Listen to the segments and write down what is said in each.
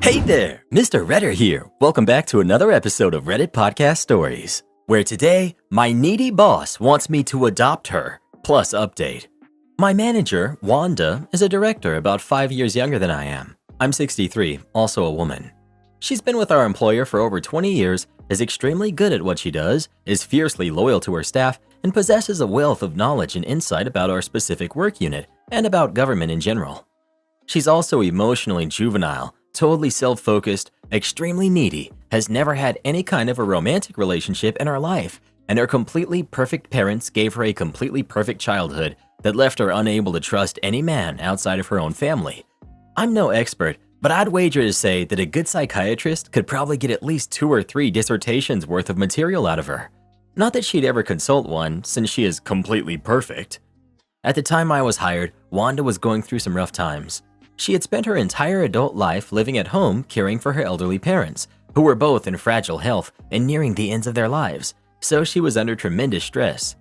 Hey there, Mr. Redder here. Welcome back to another episode of Reddit Podcast Stories, where today, my needy boss wants me to adopt her. Plus update. My manager, Wanda, is a director about 5 years younger than I am. I'm 63, also a woman. She's been with our employer for over 20 years, is extremely good at what she does, is fiercely loyal to her staff, and possesses a wealth of knowledge and insight about our specific work unit and about government in general. She's also emotionally juvenile, totally self-focused, extremely needy, has never had any kind of a romantic relationship in her life, and her completely perfect parents gave her a completely perfect childhood that left her unable to trust any man outside of her own family. I'm no expert, but I'd wager to say that a good psychiatrist could probably get at least 2 or 3 dissertations worth of material out of her. Not that she'd ever consult one, since she is completely perfect. At the time I was hired, Wanda was going through some rough times. She had spent her entire adult life living at home caring for her elderly parents, who were both in fragile health and nearing the ends of their lives, so she was under tremendous stress.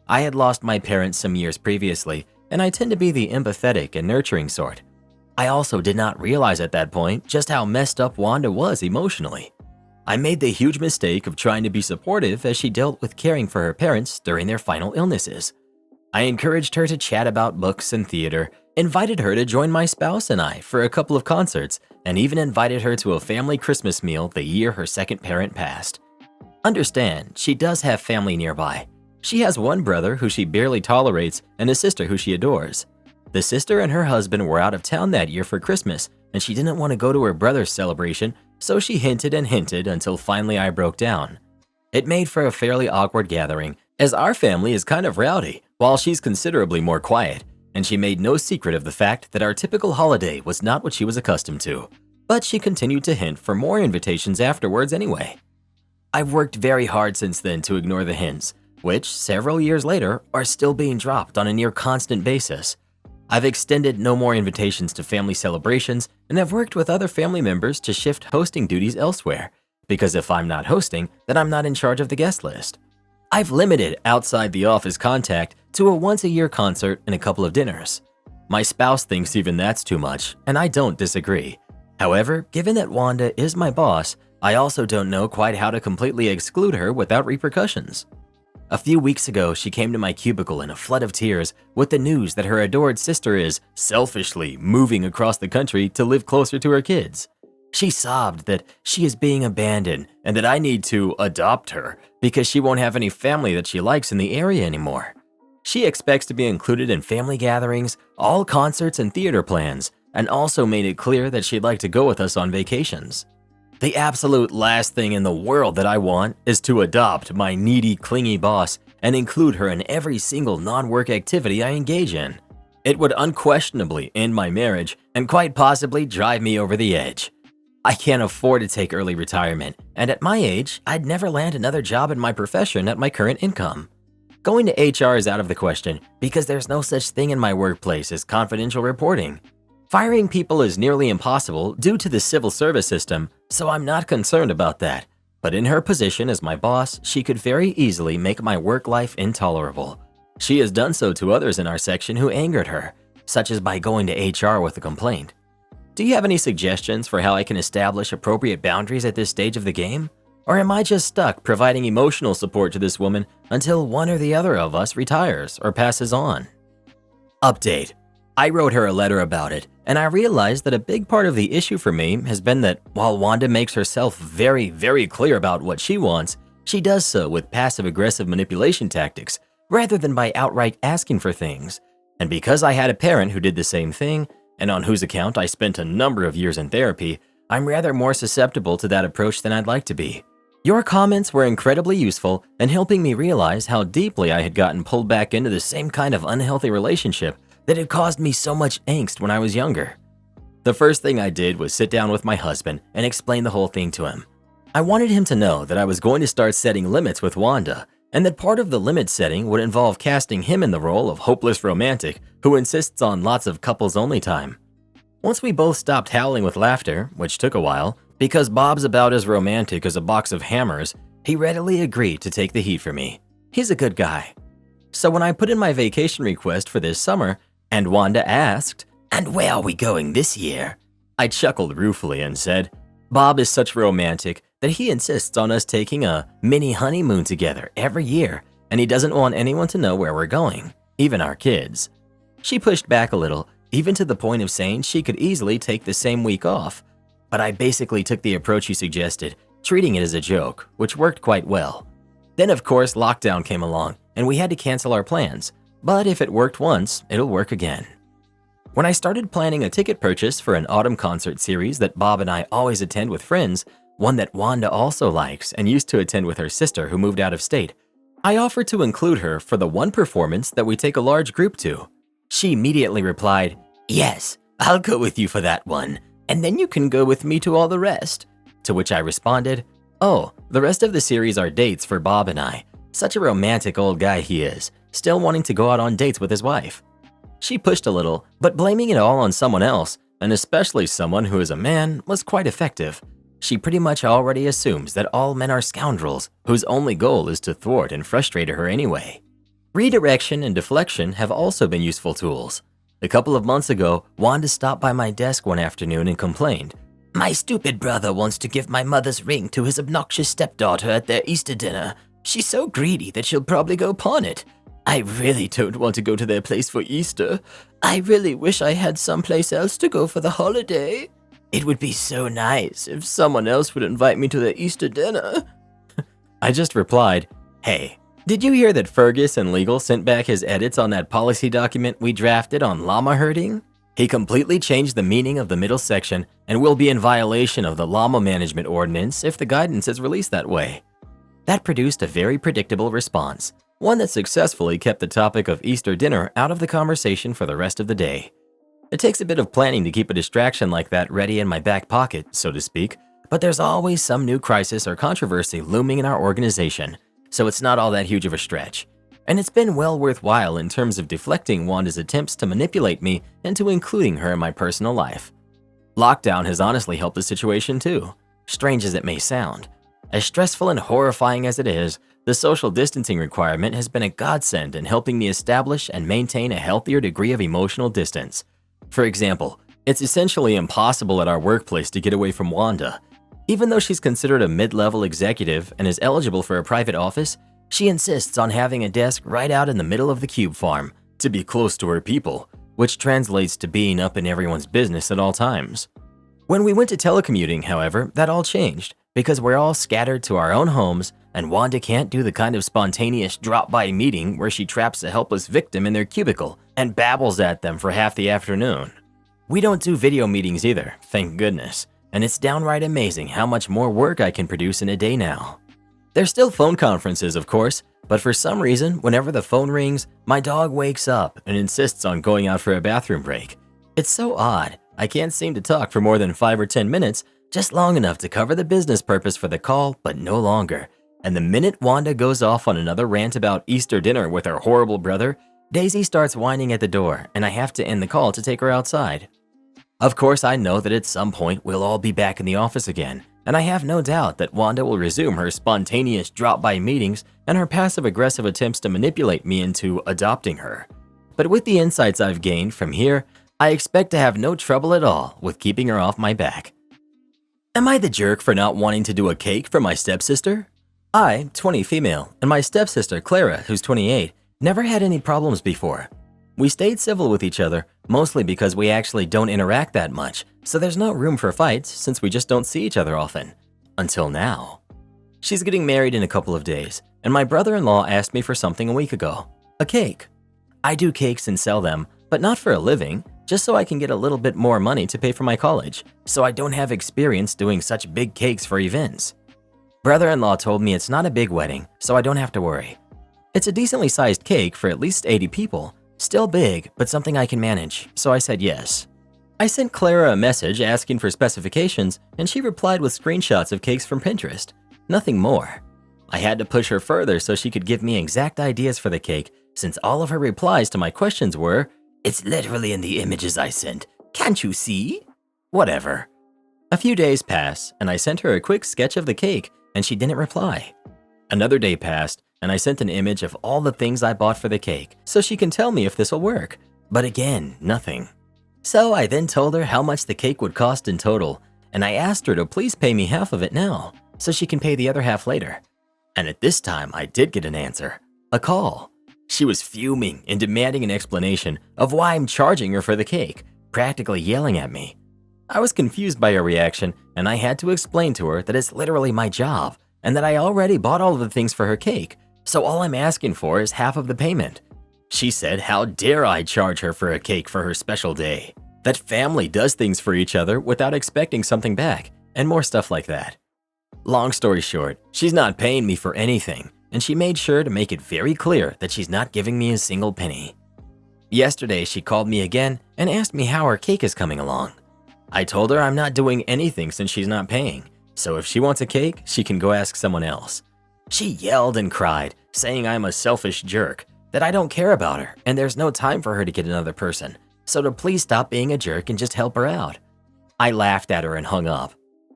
I had lost my parents some years previously, and I tend to be the empathetic and nurturing sort. I also did not realize at that point just how messed up Wanda was emotionally. I made the huge mistake of trying to be supportive as she dealt with caring for her parents during their final illnesses. I encouraged her to chat about books and theater, invited her to join my spouse and I for a couple of concerts, and even invited her to a family Christmas meal the year her second parent passed. Understand, she does have family nearby. She has one brother who she barely tolerates and a sister who she adores. The sister and her husband were out of town that year for Christmas, and she didn't want to go to her brother's celebration, so she hinted and hinted until finally I broke down. It made for a fairly awkward gathering, as our family is kind of rowdy, while she's considerably more quiet, and she made no secret of the fact that our typical holiday was not what she was accustomed to. But she continued to hint for more invitations afterwards anyway. I've worked very hard since then to ignore the hints, which, several years later, are still being dropped on a near constant basis. I've extended no more invitations to family celebrations and have worked with other family members to shift hosting duties elsewhere, because if I'm not hosting, then I'm not in charge of the guest list. I've limited outside the office contact to a once-a-year concert and a couple of dinners. My spouse thinks even that's too much, and I don't disagree. However, given that Wanda is my boss, I also don't know quite how to completely exclude her without repercussions. A few weeks ago, she came to my cubicle in a flood of tears with the news that her adored sister is, selfishly, moving across the country to live closer to her kids. She sobbed that she is being abandoned and that I need to adopt her because she won't have any family that she likes in the area anymore. She expects to be included in family gatherings, all concerts and theater plans, and also made it clear that she'd like to go with us on vacations. The absolute last thing in the world that I want is to adopt my needy, clingy boss and include her in every single non-work activity I engage in. It would unquestionably end my marriage and quite possibly drive me over the edge. I can't afford to take early retirement, and at my age, I'd never land another job in my profession at my current income. Going to HR is out of the question because there's no such thing in my workplace as confidential reporting. Firing people is nearly impossible due to the civil service system, so I'm not concerned about that. But in her position as my boss, she could very easily make my work life intolerable. She has done so to others in our section who angered her, such as by going to HR with a complaint. Do you have any suggestions for how I can establish appropriate boundaries at this stage of the game? Or am I just stuck providing emotional support to this woman until one or the other of us retires or passes on? Update. I wrote her a letter about it, and I realized that a big part of the issue for me has been that while Wanda makes herself very, very clear about what she wants, she does so with passive-aggressive manipulation tactics rather than by outright asking for things. And because I had a parent who did the same thing, and on whose account I spent a number of years in therapy, I'm rather more susceptible to that approach than I'd like to be. Your comments were incredibly useful in helping me realize how deeply I had gotten pulled back into the same kind of unhealthy relationship that had caused me so much angst when I was younger. The first thing I did was sit down with my husband and explain the whole thing to him. I wanted him to know that I was going to start setting limits with Wanda, and that part of the limit setting would involve casting him in the role of hopeless romantic who insists on lots of couples-only time. Once we both stopped howling with laughter, which took a while, because Bob's about as romantic as a box of hammers, he readily agreed to take the heat for me. He's a good guy. So when I put in my vacation request for this summer, and Wanda asked, "And where are we going this year?" I chuckled ruefully and said, Bob is such romantic that he insists on us taking a mini honeymoon together every year, and he doesn't want anyone to know where we're going, even our kids. She pushed back a little, even to the point of saying she could easily take the same week off, but I basically took the approach you suggested, treating it as a joke, which worked quite well. Then of course lockdown came along, and we had to cancel our plans, but if it worked once, it'll work again. When I started planning a ticket purchase for an autumn concert series that Bob and I always attend with friends, one that Wanda also likes and used to attend with her sister who moved out of state, I offered to include her for the one performance that we take a large group to. She immediately replied, "Yes, I'll go with you for that one, and then you can go with me to all the rest." To which I responded, "Oh, the rest of the series are dates for Bob and I. Such a romantic old guy he is, still wanting to go out on dates with his wife." She pushed a little, but blaming it all on someone else, and especially someone who is a man, was quite effective. She pretty much already assumes that all men are scoundrels, whose only goal is to thwart and frustrate her anyway. Redirection and deflection have also been useful tools. A couple of months ago, Wanda stopped by my desk one afternoon and complained, "My stupid brother wants to give my mother's ring to his obnoxious stepdaughter at their Easter dinner. She's so greedy that she'll probably go pawn it. I really don't want to go to their place for Easter. I really wish I had someplace else to go for the holiday. It would be so nice if someone else would invite me to their Easter dinner." I just replied, "Hey, did you hear that Fergus and Legal sent back his edits on that policy document we drafted on llama herding? He completely changed the meaning of the middle section and will be in violation of the llama management ordinance if the guidance is released that way." That produced a very predictable response, one that successfully kept the topic of Easter dinner out of the conversation for the rest of the day. It takes a bit of planning to keep a distraction like that ready in my back pocket, so to speak, but there's always some new crisis or controversy looming in our organization, so it's not all that huge of a stretch. And it's been well worthwhile in terms of deflecting Wanda's attempts to manipulate me into including her in my personal life. Lockdown has honestly helped the situation too, strange as it may sound. As stressful and horrifying as it is, the social distancing requirement has been a godsend in helping me establish and maintain a healthier degree of emotional distance. For example, it's essentially impossible at our workplace to get away from Wanda. Even though she's considered a mid-level executive and is eligible for a private office, she insists on having a desk right out in the middle of the cube farm to be close to her people, which translates to being up in everyone's business at all times. When we went to telecommuting, however, that all changed because we're all scattered to our own homes and Wanda can't do the kind of spontaneous drop-by meeting where she traps a helpless victim in their cubicle and babbles at them for half the afternoon. We don't do video meetings either, thank goodness, and it's downright amazing how much more work I can produce in a day now. There's still phone conferences, of course, but for some reason, whenever the phone rings, my dog wakes up and insists on going out for a bathroom break. It's so odd, I can't seem to talk for more than 5 or 10 minutes, just long enough to cover the business purpose for the call, but no longer. And the minute Wanda goes off on another rant about Easter dinner with her horrible brother, Daisy starts whining at the door and I have to end the call to take her outside. Of course, I know that at some point we'll all be back in the office again, and I have no doubt that Wanda will resume her spontaneous drop-by meetings and her passive-aggressive attempts to manipulate me into adopting her. But with the insights I've gained from here, I expect to have no trouble at all with keeping her off my back. Am I the jerk for not wanting to do a cake for my stepsister? I, 20 female, and my stepsister Clara, who's 28, never had any problems before. We stayed civil with each other, mostly because we actually don't interact that much, so there's no room for fights since we just don't see each other often. Until now. She's getting married in a couple of days, and my brother-in-law asked me for something a week ago. A cake. I do cakes and sell them, but not for a living, just so I can get a little bit more money to pay for my college, so I don't have experience doing such big cakes for events. Brother-in-law told me it's not a big wedding, so I don't have to worry. It's a decently sized cake for at least 80 people, still big, but something I can manage, so I said yes. I sent Clara a message asking for specifications, and she replied with screenshots of cakes from Pinterest. Nothing more. I had to push her further so she could give me exact ideas for the cake, since all of her replies to my questions were, "It's literally in the images I sent. Can't you see?" Whatever. A few days pass, and I sent her a quick sketch of the cake, and she didn't reply. Another day passed, and I sent an image of all the things I bought for the cake so she can tell me if this will work. But again, nothing. So I then told her how much the cake would cost in total, and I asked her to please pay me half of it now, so she can pay the other half later. And at this time, I did get an answer, a call. She was fuming and demanding an explanation of why I'm charging her for the cake, practically yelling at me. I was confused by her reaction, and I had to explain to her that it's literally my job, and that I already bought all of the things for her cake, so all I'm asking for is half of the payment. She said how dare I charge her for a cake for her special day, that family does things for each other without expecting something back, and more stuff like that. Long story short, she's not paying me for anything, and she made sure to make it very clear that she's not giving me a single penny. Yesterday, she called me again and asked me how her cake is coming along. I told her I'm not doing anything since she's not paying, so if she wants a cake, she can go ask someone else. She yelled and cried, saying I'm a selfish jerk, that I don't care about her and there's no time for her to get another person, so to please stop being a jerk and just help her out. I laughed at her and hung up.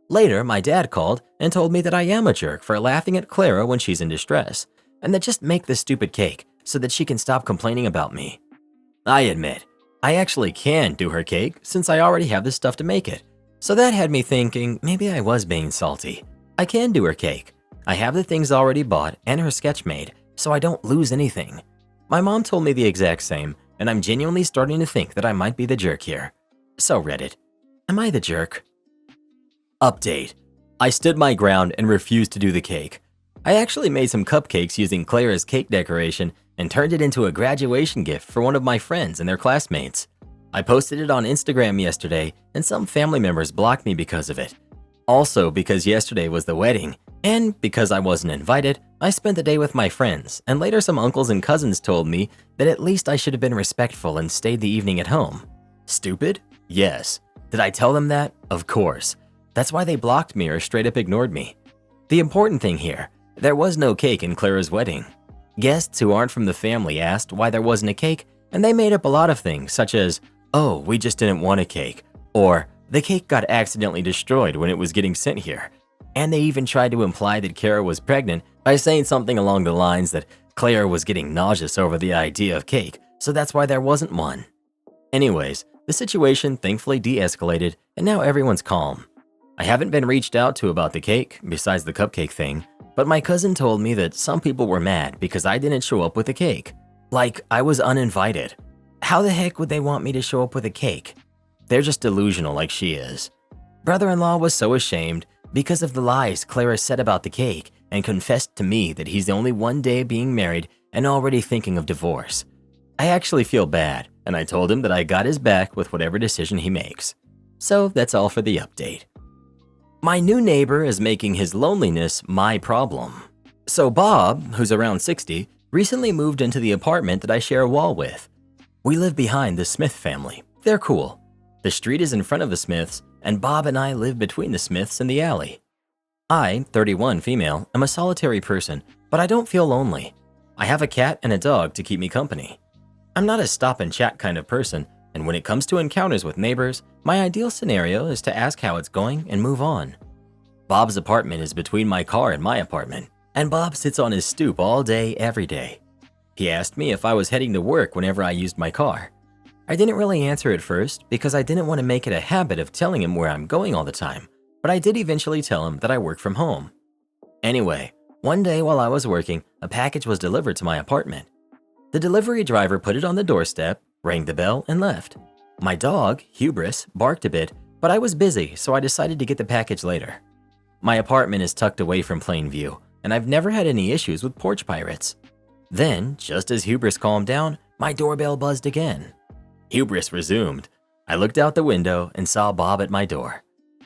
Later, my dad called and told me that I am a jerk for laughing at Clara when she's in distress, and that just make this stupid cake so that she can stop complaining about me. I admit, I actually can do her cake since I already have the stuff to make it, so that had me thinking maybe I was being salty. I can do her cake. I have the things already bought and her sketch made, so I don't lose anything. My mom told me the exact same, and I'm genuinely starting to think that I might be the jerk here. So Reddit, am I the jerk? Update. I stood my ground and refused to do the cake. I actually made some cupcakes using Clara's cake decoration and turned it into a graduation gift for one of my friends and their classmates. I posted it on Instagram yesterday, and some family members blocked me because of it. Also, because yesterday was the wedding, and because I wasn't invited, I spent the day with my friends, and later some uncles and cousins told me that at least I should have been respectful and stayed the evening at home. Stupid? Yes. Did I tell them that? Of course. That's why they blocked me or straight up ignored me. The important thing here, there was no cake in Clara's wedding. Guests who aren't from the family asked why there wasn't a cake, and they made up a lot of things such as, "Oh, we just didn't want a cake," or "The cake got accidentally destroyed when it was getting sent here." And they even tried to imply that Clara was pregnant by saying something along the lines that Clara was getting nauseous over the idea of cake, so that's why there wasn't one. Anyways, the situation thankfully de-escalated, and now everyone's calm. I haven't been reached out to about the cake, besides the cupcake thing, but my cousin told me that some people were mad because I didn't show up with a cake. Like, I was uninvited. How the heck would they want me to show up with a cake? They're just delusional like she is. Brother-in-law was so ashamed because of the lies Clara said about the cake and confessed to me that he's only one day being married and already thinking of divorce. I actually feel bad, and I told him that I got his back with whatever decision he makes. So that's all for the update. My new neighbor is making his loneliness my problem. So Bob, who's around 60, recently moved into the apartment that I share a wall with. We live behind the Smith family. They're cool. The street is in front of the Smiths, and Bob and I live between the Smiths and the alley. I, 31 female, am a solitary person, but I don't feel lonely. I have a cat and a dog to keep me company. I'm not a stop and chat kind of person, and when it comes to encounters with neighbors, my ideal scenario is to ask how it's going and move on. Bob's apartment is between my car and my apartment, and Bob sits on his stoop all day, every day. He asked me if I was heading to work whenever I used my car. I didn't really answer at first because I didn't want to make it a habit of telling him where I'm going all the time, but I did eventually tell him that I work from home. Anyway, one day while I was working, a package was delivered to my apartment. The delivery driver put it on the doorstep, rang the bell, and left. My dog, Hubris, barked a bit, but I was busy, so I decided to get the package later. My apartment is tucked away from plain view, and I've never had any issues with porch pirates. Then, just as Hubris calmed down, my doorbell buzzed again. Hubris resumed. I looked out the window and saw Bob at my door.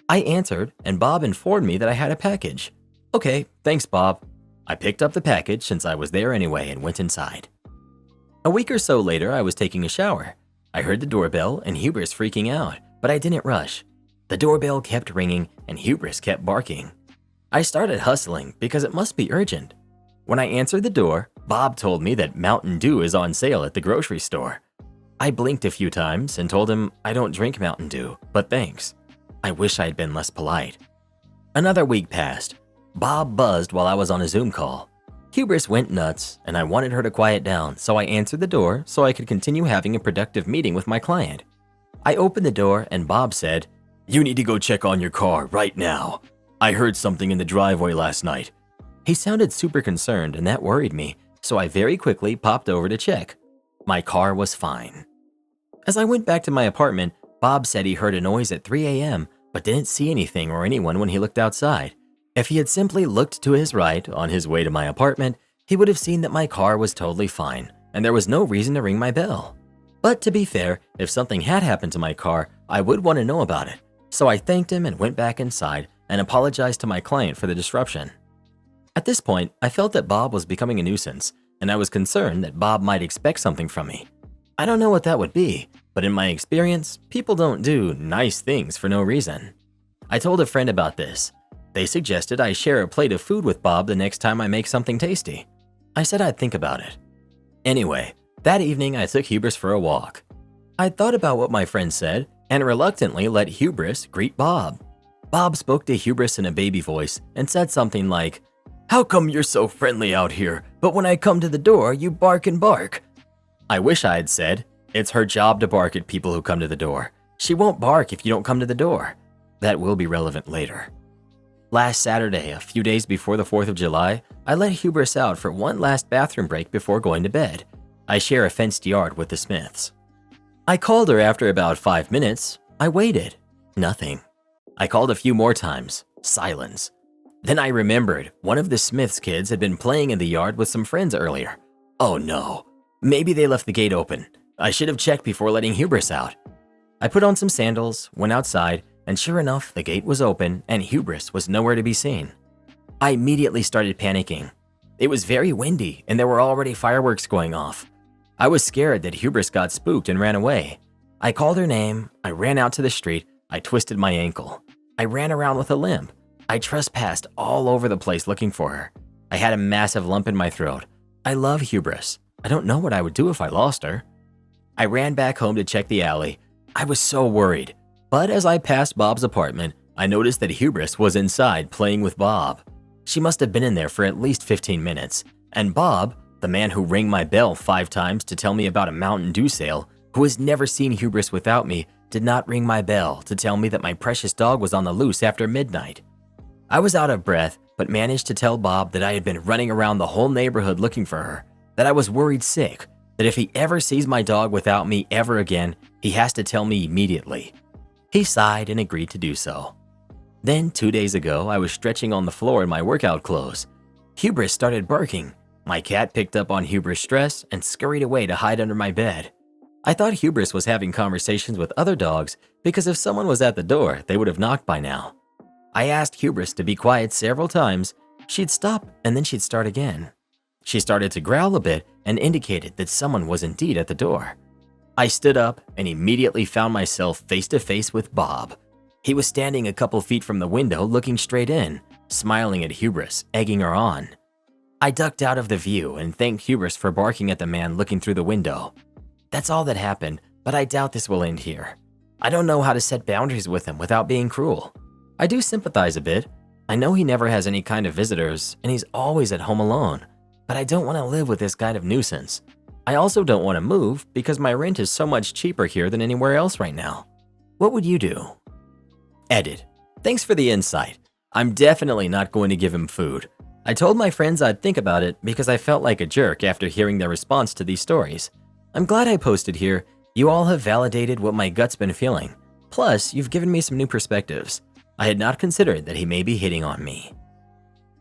I answered, and Bob informed me that I had a package. Okay, thanks, Bob. I picked up the package since I was there anyway and went inside. A week or so later, I was taking a shower. I heard the doorbell and Hubris freaking out, but I didn't rush. The doorbell kept ringing and Hubris kept barking. I started hustling because it must be urgent. When I answered the door, Bob told me that Mountain Dew is on sale at the grocery store. I blinked a few times and told him I don't drink Mountain Dew, but thanks. I wish I had been less polite. Another week passed. Bob buzzed while I was on a Zoom call. Hubris went nuts, and I wanted her to quiet down, so I answered the door so I could continue having a productive meeting with my client. I opened the door and Bob said, "You need to go check on your car right now. I heard something in the driveway last night." He sounded super concerned and that worried me, so I very quickly popped over to check. My car was fine. As I went back to my apartment, Bob said he heard a noise at 3 a.m. but didn't see anything or anyone when he looked outside. If he had simply looked to his right on his way to my apartment, he would have seen that my car was totally fine and there was no reason to ring my bell. But to be fair, if something had happened to my car, I would want to know about it. So I thanked him and went back inside and apologized to my client for the disruption. At this point, I felt that Bob was becoming a nuisance, and I was concerned that Bob might expect something from me. I don't know what that would be, but in my experience, people don't do nice things for no reason. I told a friend about this. They suggested I share a plate of food with Bob the next time I make something tasty. I said I'd think about it. Anyway, that evening I took Hubris for a walk. I thought about what my friend said and reluctantly let Hubris greet Bob. Bob spoke to Hubris in a baby voice and said something like, "How come you're so friendly out here, but when I come to the door, you bark and bark?" I wish I had said, "It's her job to bark at people who come to the door. She won't bark if you don't come to the door." That will be relevant later. Last Saturday, a few days before the 4th of July, I let Hubris out for one last bathroom break before going to bed. I share a fenced yard with the Smiths. I called her after about 5 minutes. I waited. Nothing. I called a few more times. Silence. Then I remembered one of the Smiths kids had been playing in the yard with some friends earlier. Oh no. Maybe they left the gate open. I should have checked before letting Hubris out. I put on some sandals, went outside, and sure enough, the gate was open and Hubris was nowhere to be seen. I immediately started panicking. It was very windy and there were already fireworks going off. I was scared that Hubris got spooked and ran away. I called her name, I ran out to the street, I twisted my ankle. I ran around with a limp. I trespassed all over the place looking for her. I had a massive lump in my throat. I love Hubris. I don't know what I would do if I lost her. I ran back home to check the alley. I was so worried. But as I passed Bob's apartment, I noticed that Hubris was inside playing with Bob. She must have been in there for at least 15 minutes. And Bob, the man who rang my bell 5 times to tell me about a Mountain Dew sale, who has never seen Hubris without me, did not ring my bell to tell me that my precious dog was on the loose after midnight. I was out of breath, but managed to tell Bob that I had been running around the whole neighborhood looking for her, that I was worried sick, that if he ever sees my dog without me ever again, he has to tell me immediately. He sighed and agreed to do so. Then 2 days ago, I was stretching on the floor in my workout clothes. Hubris started barking. My cat picked up on Hubris' stress and scurried away to hide under my bed. I thought Hubris was having conversations with other dogs because if someone was at the door, they would have knocked by now. I asked Hubris to be quiet several times. She'd stop and then she'd start again. She started to growl a bit and indicated that someone was indeed at the door. I stood up and immediately found myself face to face with Bob. He was standing a couple feet from the window looking straight in, smiling at Hubris, egging her on. I ducked out of the view and thanked Hubris for barking at the man looking through the window. That's all that happened, but I doubt this will end here. I don't know how to set boundaries with him without being cruel. I do sympathize a bit. I know he never has any kind of visitors and he's always at home alone, but I don't want to live with this kind of nuisance. I also don't want to move because my rent is so much cheaper here than anywhere else right now. What would you do? Edit. Thanks for the insight. I'm definitely not going to give him food. I told my friends I'd think about it because I felt like a jerk after hearing their response to these stories. I'm glad I posted here. You all have validated what my gut's been feeling. Plus, you've given me some new perspectives. I had not considered that he may be hitting on me.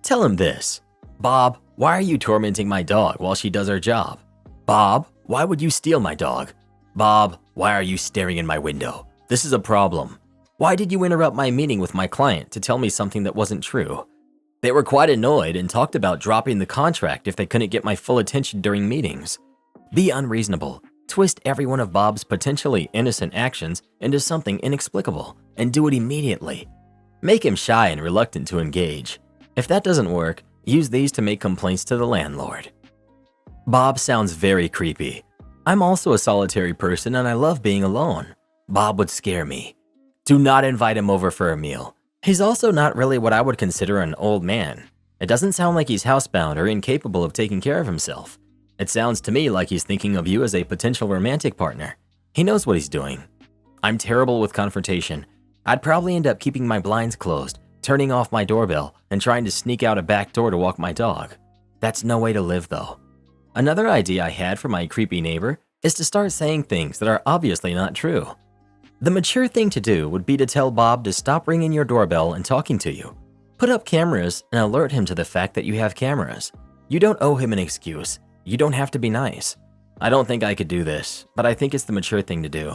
Tell him this. Bob, why are you tormenting my dog while she does her job? Bob, why would you steal my dog? Bob, why are you staring in my window? This is a problem. Why did you interrupt my meeting with my client to tell me something that wasn't true? They were quite annoyed and talked about dropping the contract if they couldn't get my full attention during meetings. Be unreasonable. Twist every one of Bob's potentially innocent actions into something inexplicable and do it immediately. Make him shy and reluctant to engage. If that doesn't work, use these to make complaints to the landlord. Bob sounds very creepy. I'm also a solitary person and I love being alone. Bob would scare me. Do not invite him over for a meal. He's also not really what I would consider an old man. It doesn't sound like he's housebound or incapable of taking care of himself. It sounds to me like he's thinking of you as a potential romantic partner. He knows what he's doing. I'm terrible with confrontation. I'd probably end up keeping my blinds closed, turning off my doorbell, and trying to sneak out a back door to walk my dog. That's no way to live, though. Another idea I had for my creepy neighbor is to start saying things that are obviously not true. The mature thing to do would be to tell Bob to stop ringing your doorbell and talking to you. Put up cameras and alert him to the fact that you have cameras. You don't owe him an excuse. You don't have to be nice. I don't think I could do this, but I think it's the mature thing to do.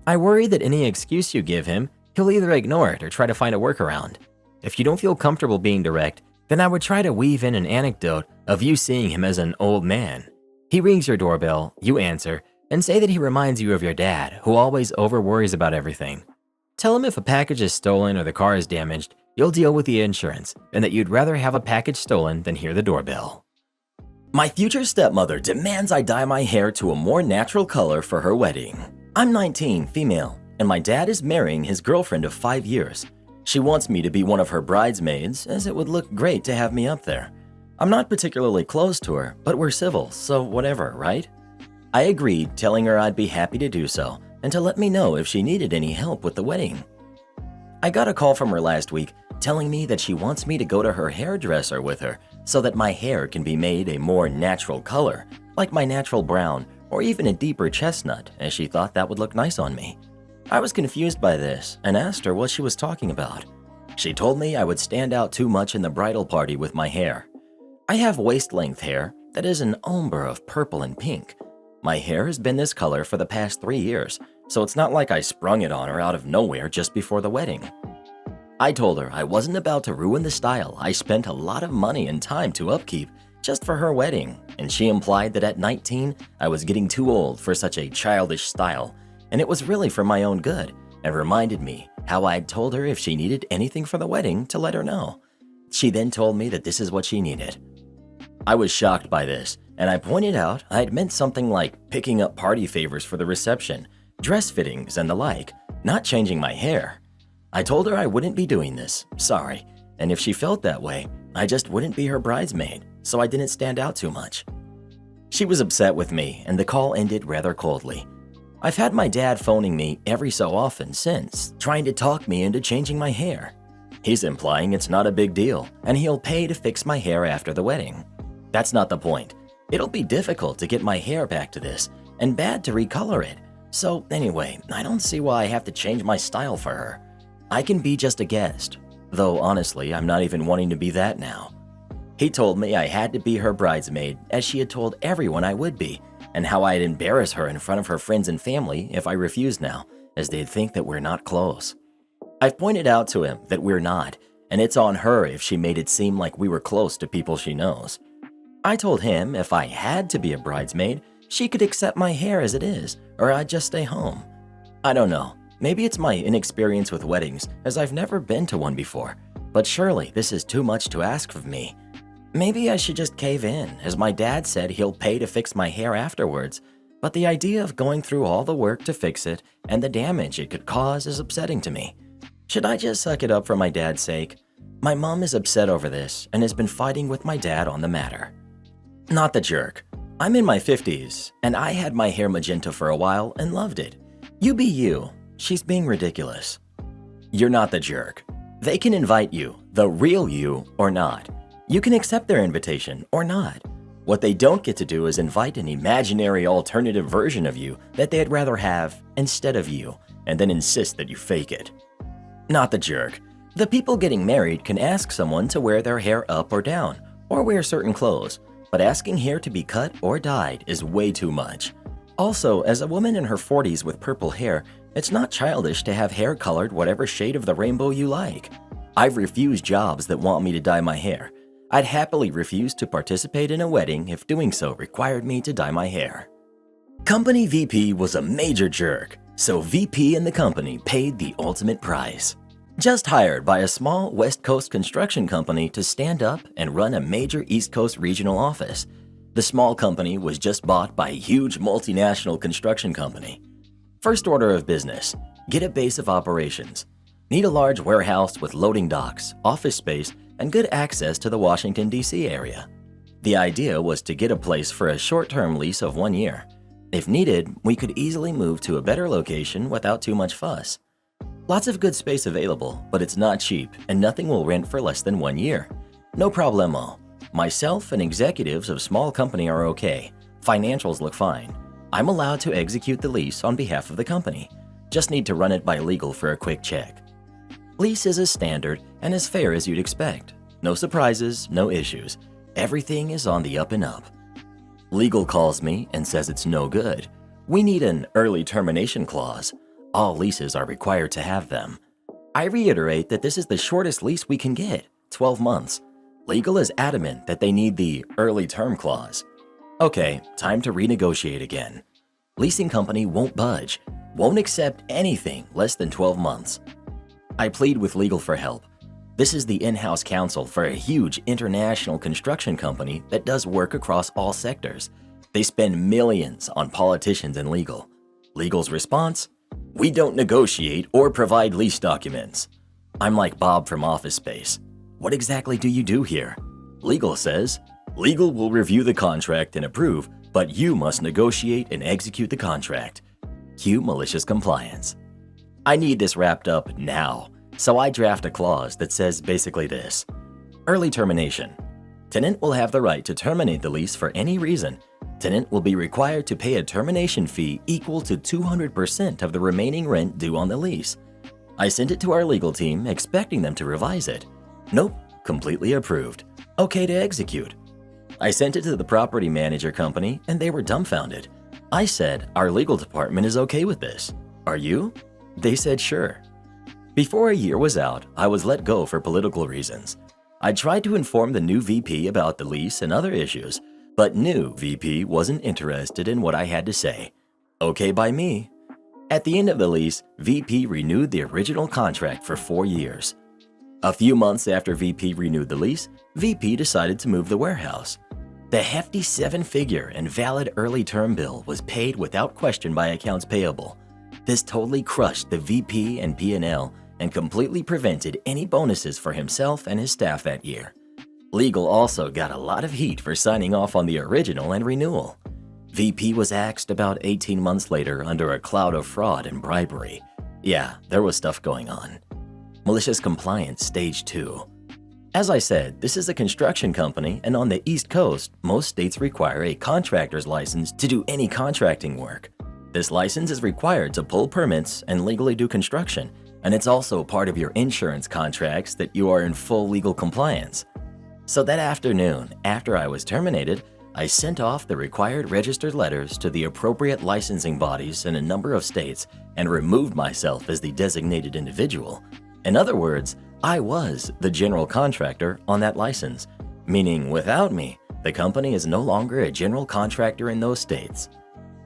I worry that any excuse you give him, he'll either ignore it or try to find a workaround. If you don't feel comfortable being direct, then I would try to weave in an anecdote of you seeing him as an old man. He rings your doorbell, you answer, and say that he reminds you of your dad, who always over-worries about everything. Tell him if a package is stolen or the car is damaged, you'll deal with the insurance, and that you'd rather have a package stolen than hear the doorbell. My future stepmother demands I dye my hair to a more natural color for her wedding. I'm 19, female, and my dad is marrying his girlfriend of 5 years. She wants me to be one of her bridesmaids, as it would look great to have me up there. I'm not particularly close to her, but we're civil, so whatever, right? I agreed, telling her I'd be happy to do so, and to let me know if she needed any help with the wedding. I got a call from her last week telling me that she wants me to go to her hairdresser with her so that my hair can be made a more natural color, like my natural brown or even a deeper chestnut, as she thought that would look nice on me. I was confused by this and asked her what she was talking about. She told me I would stand out too much in the bridal party with my hair. I have waist-length hair that is an ombre of purple and pink. My hair has been this color for the past 3 years, so it's not like I sprung it on her out of nowhere just before the wedding. I told her I wasn't about to ruin the style I spent a lot of money and time to upkeep just for her wedding, and she implied that at 19 I was getting too old for such a childish style, and it was really for my own good, and reminded me how I had told her if she needed anything for the wedding to let her know. She then told me that this is what she needed. I was shocked by this, and I pointed out I had meant something like picking up party favors for the reception, dress fittings, and the like, not changing my hair. I told her I wouldn't be doing this, sorry, and if she felt that way, I just wouldn't be her bridesmaid, so I didn't stand out too much. She was upset with me, and the call ended rather coldly. I've had my dad phoning me every so often since, trying to talk me into changing my hair. He's implying it's not a big deal, and he'll pay to fix my hair after the wedding. That's not the point. It'll be difficult to get my hair back to this, and bad to recolor it. So anyway, I don't see why I have to change my style for her. I can be just a guest, though honestly, I'm not even wanting to be that now. He told me I had to be her bridesmaid, as she had told everyone I would be, and how I'd embarrass her in front of her friends and family if I refused now, as they'd think that we're not close. I've pointed out to him that we're not, and it's on her if she made it seem like we were close to people she knows. I told him if I had to be a bridesmaid, she could accept my hair as it is, or I'd just stay home. I don't know, maybe it's my inexperience with weddings, as I've never been to one before, but surely this is too much to ask of me. Maybe I should just cave in, as my dad said he'll pay to fix my hair afterwards, but the idea of going through all the work to fix it and the damage it could cause is upsetting to me. Should I just suck it up for my dad's sake? My mom is upset over this and has been fighting with my dad on the matter. Not the jerk. I'm in my 50s, and I had my hair magenta for a while and loved it. You be you. She's being ridiculous. You're not the jerk. They can invite you, the real you, or not. You can accept their invitation or not. What they don't get to do is invite an imaginary alternative version of you that they'd rather have instead of you, and then insist that you fake it. Not the jerk. The people getting married can ask someone to wear their hair up or down, or wear certain clothes, but asking hair to be cut or dyed is way too much. Also, as a woman in her 40s with purple hair, it's not childish to have hair colored whatever shade of the rainbow you like. I've refused jobs that want me to dye my hair. I'd happily refuse to participate in a wedding if doing so required me to dye my hair. Company VP was a major jerk, so VP and the company paid the ultimate price. Just hired by a small West Coast construction company to stand up and run a major East Coast regional office. The small company was just bought by a huge multinational construction company. First order of business, get a base of operations. Need a large warehouse with loading docks, office space, and good access to the Washington, D.C. area. The idea was to get a place for a short-term lease of 1 year. If needed, we could easily move to a better location without too much fuss. Lots of good space available, but it's not cheap and nothing will rent for less than 1 year. No problemo. Myself and executives of small company are okay. Financials look fine. I'm allowed to execute the lease on behalf of the company. Just need to run it by legal for a quick check. Lease is as standard and as fair as you'd expect. No surprises, no issues. Everything is on the up and up. Legal calls me and says it's no good. We need an early termination clause. All leases are required to have them. I reiterate that this is the shortest lease we can get, 12 months. Legal is adamant that they need the early term clause. Okay, time to renegotiate again. Leasing company won't budge, won't accept anything less than 12 months. I plead with legal for help. This is the in-house counsel for a huge international construction company that does work across all sectors. They spend millions on politicians and legal. Legal's response? We don't negotiate or provide lease documents. I'm like Bob from Office Space. What exactly do you do here? Legal says, legal will review the contract and approve, but you must negotiate and execute the contract. Cue malicious compliance. I need this wrapped up now, so I draft a clause that says basically this. Early termination. Tenant will have the right to terminate the lease for any reason. Tenant will be required to pay a termination fee equal to 200% of the remaining rent due on the lease. I sent it to our legal team expecting them to revise it. Nope, completely approved. Okay to execute. I sent it to the property manager company and they were dumbfounded. I said, our legal department is okay with this. Are you? They said sure. Before a year was out, I was let go for political reasons. I tried to inform the new VP about the lease and other issues, but new VP wasn't interested in what I had to say. Okay by me. At the end of the lease, VP renewed the original contract for 4 years. A few months after VP renewed the lease, VP decided to move the warehouse. The hefty 7-figure and valid early term bill was paid without question by accounts payable. This totally crushed the VP and P&L and completely prevented any bonuses for himself and his staff that year. Legal also got a lot of heat for signing off on the original and renewal. VP was axed about 18 months later under a cloud of fraud and bribery. Yeah, there was stuff going on. Malicious compliance stage 2. As I said, this is a construction company, and on the East Coast, most states require a contractor's license to do any contracting work. This license is required to pull permits and legally do construction, and it's also part of your insurance contracts that you are in full legal compliance. So that afternoon, after I was terminated, I sent off the required registered letters to the appropriate licensing bodies in a number of states and removed myself as the designated individual. In other words, I was the general contractor on that license, meaning without me, the company is no longer a general contractor in those states.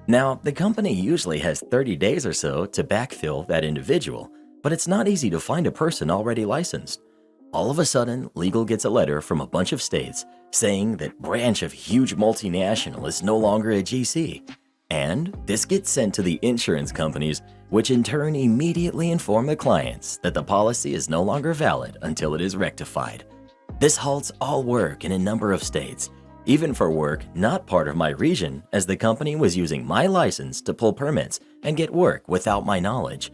Now, the company usually has 30 days or so to backfill that individual, but it's not easy to find a person already licensed. All of a sudden, legal gets a letter from a bunch of states saying that branch of huge multinational is no longer a GC. And this gets sent to the insurance companies, which in turn immediately inform the clients that the policy is no longer valid until it is rectified. This halts all work in a number of states, even for work not part of my region, as the company was using my license to pull permits and get work without my knowledge.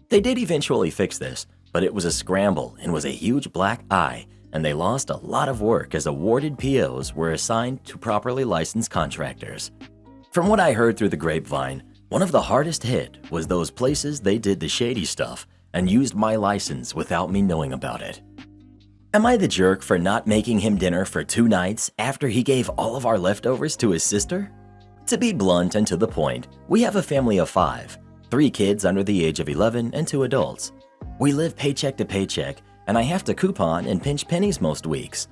They did eventually fix this, but it was a scramble and was a huge black eye, and they lost a lot of work as awarded POs were assigned to properly licensed contractors. From what I heard through the grapevine, one of the hardest hit was those places they did the shady stuff and used my license without me knowing about it. Am I the jerk for not making him dinner for 2 nights after he gave all of our leftovers to his sister? To be blunt and to the point, we have a family of 5, 3 kids under the age of 11 and 2 adults. We live paycheck to paycheck, and I have to coupon and pinch pennies most weeks.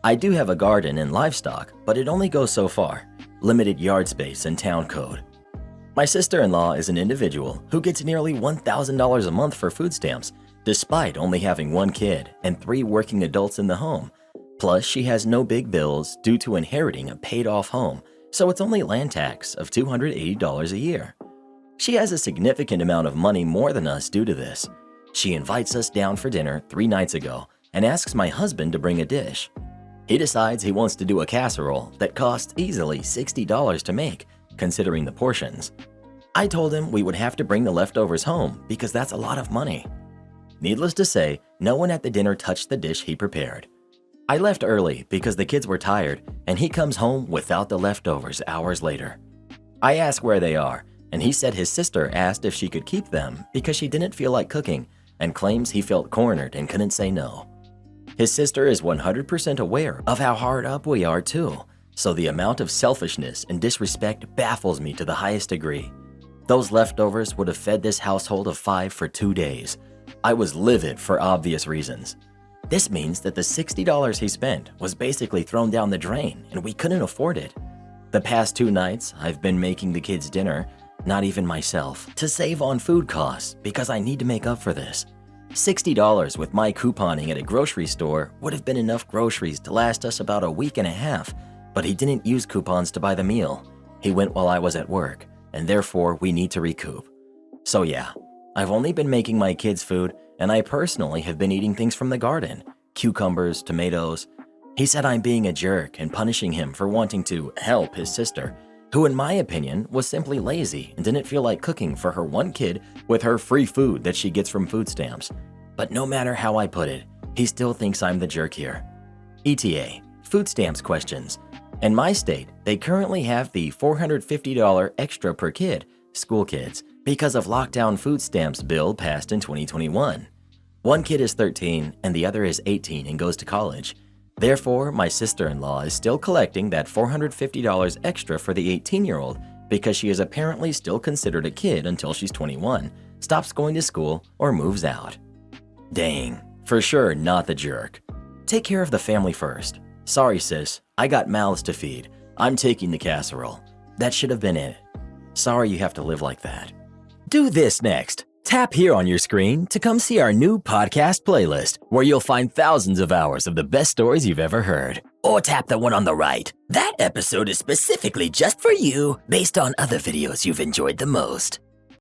I do have a garden and livestock, but it only goes so far. Limited yard space and town code. My sister-in-law is an individual who gets nearly $1,000 a month for food stamps, despite only having 1 kid and 3 working adults in the home. Plus, she has no big bills due to inheriting a paid-off home, so it's only land tax of $280 a year. She has a significant amount of money more than us due to this. She invites us down for dinner 3 nights ago and asks my husband to bring a dish. He decides he wants to do a casserole that costs easily $60 to make, considering the portions. I told him we would have to bring the leftovers home because that's a lot of money. Needless to say, no one at the dinner touched the dish he prepared. I left early because the kids were tired, and he comes home without the leftovers hours later. I ask where they are, and he said his sister asked if she could keep them because she didn't feel like cooking and claims he felt cornered and couldn't say no. His sister is 100% aware of how hard up we are too, so the amount of selfishness and disrespect baffles me to the highest degree. Those leftovers would have fed this household of 5 for 2 days. I was livid for obvious reasons. This means that the $60 he spent was basically thrown down the drain and we couldn't afford it. The past 2 nights, I've been making the kids dinner, not even myself, to save on food costs because I need to make up for this. $60 with my couponing at a grocery store would have been enough groceries to last us about a week and a half, but he didn't use coupons to buy the meal. He went while I was at work, and therefore we need to recoup. So yeah, I've only been making my kids food, and I personally have been eating things from the garden, cucumbers, tomatoes. He said I'm being a jerk and punishing him for wanting to help his sister, who in my opinion was simply lazy and didn't feel like cooking for her one kid with her free food that she gets from food stamps. But no matter how I put it, he still thinks I'm the jerk here. ETA, food stamps questions. In my state, they currently have the $450 extra per kid, school kids, because of lockdown food stamps bill passed in 2021. One kid is 13 and the other is 18 and goes to college. Therefore, my sister-in-law is still collecting that $450 extra for the 18-year-old because she is apparently still considered a kid until she's 21, stops going to school, or moves out. Dang, for sure not the jerk. Take care of the family first. Sorry sis, I got mouths to feed. I'm taking the casserole. That should have been it. Sorry you have to live like that. Do this next. Tap here on your screen to come see our new podcast playlist, where you'll find thousands of hours of the best stories you've ever heard. Or tap the one on the right. That episode is specifically just for you, based on other videos you've enjoyed the most.